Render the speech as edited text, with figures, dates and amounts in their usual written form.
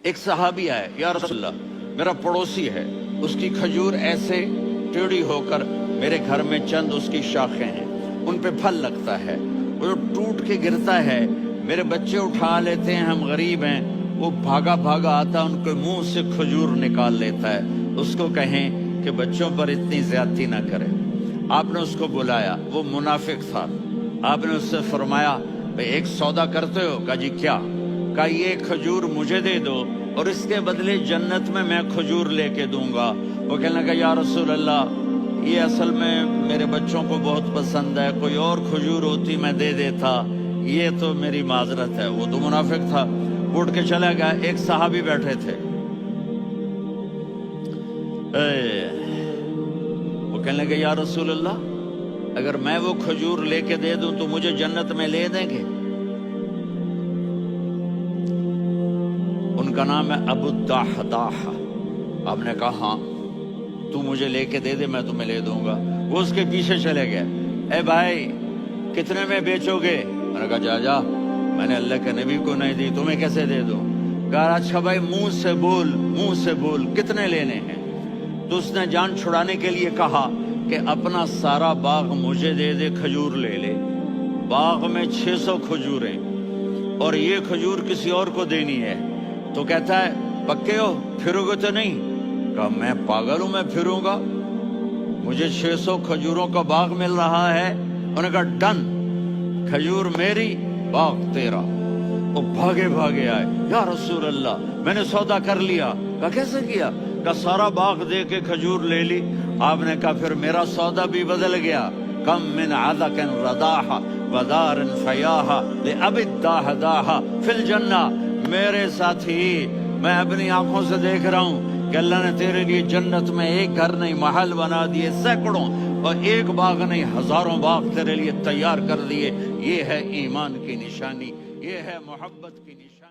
ایک صحابی آئے، یا رسول اللہ میرا پڑوسی ہے، اس کی کھجور ایسے ٹیڑھی ہو کر میرے گھر میں چند اس کی شاخیں ہیں، ان پہ پھل لگتا ہے، وہ جو ٹوٹ کے گرتا ہے میرے بچے اٹھا لیتے ہیں، ہم غریب ہیں، وہ بھاگا بھاگا آتا ان کے منہ سے کھجور نکال لیتا ہے، اس کو کہیں کہ بچوں پر اتنی زیادتی نہ کرے۔ آپ نے اس کو بلایا، وہ منافق تھا، آپ نے اس سے فرمایا بھئی ایک سودا کرتے ہو؟ کہا جی کیا؟ کہا یہ کھجور مجھے دے دو اور اس کے بدلے جنت میں کھجور لے کے دوں گا۔ وہ کہنے لگا یا رسول اللہ یہ اصل میں میرے بچوں کو بہت پسند ہے، کوئی اور کھجور ہوتی میں دے دیتا، یہ تو میری معذرت ہے۔ وہ تو منافق تھا، اٹھ کے چلا گیا۔ ایک صحابی بیٹھے تھے، وہ کہنے لگے یا رسول اللہ اگر میں وہ کھجور لے کے دے دوں تو مجھے جنت میں لے دیں گے؟ ان کا نام ہے ابو الدحداح۔ آپ نے کہا ہاں تو مجھے لے کے دے دے میں تمہیں لے دوں گا۔ وہ اس کے پیچھے چلے گئے، اے بھائی کتنے میں بیچو گے؟ میں نے کہا جا میں نے اللہ کے نبی کو نہیں دی، تمہیں کیسے دے دوں؟ کہا اچھا بھائی منہ سے بول کتنے لینے ہیں؟ تو اس نے جان چھڑانے کے لیے کہا کہ اپنا سارا باغ مجھے دے دے، کھجور لے لے۔ باغ میں 600 کھجوریں اور یہ کھجور کسی اور کو دینی ہے۔ تو کہتا ہے پکے ہو، پھرو گے تو نہیں؟ کہا میں پاگل ہوں، میں پھروں گا؟ مجھے 600 کھجوروں کا باغ مل رہا ہے۔ انہوں نے کہا ڈن، کھجور میری باغ تیرا۔ وہ بھاگے بھاگے آئے، یا رسول اللہ میں نے سودا کر لیا۔ کہا کیسے کیا؟ کہا سارا باغ دے کے کھجور لے لی۔ آپ نے کہا پھر میرا سودا بھی بدل گیا۔ کم من عدق رداح ودار فیاح لأبی الدحداح فی الجنہ۔ میرے ساتھی میں اپنی آنکھوں سے دیکھ رہا ہوں کہ اللہ نے تیرے لیے جنت میں ایک گھر نہیں محل بنا دیے، سینکڑوں، اور ایک باغ نہیں ہزاروں باغ تیرے لیے تیار کر دیے۔ یہ ہے ایمان کی نشانی، یہ ہے محبت کی نشانی۔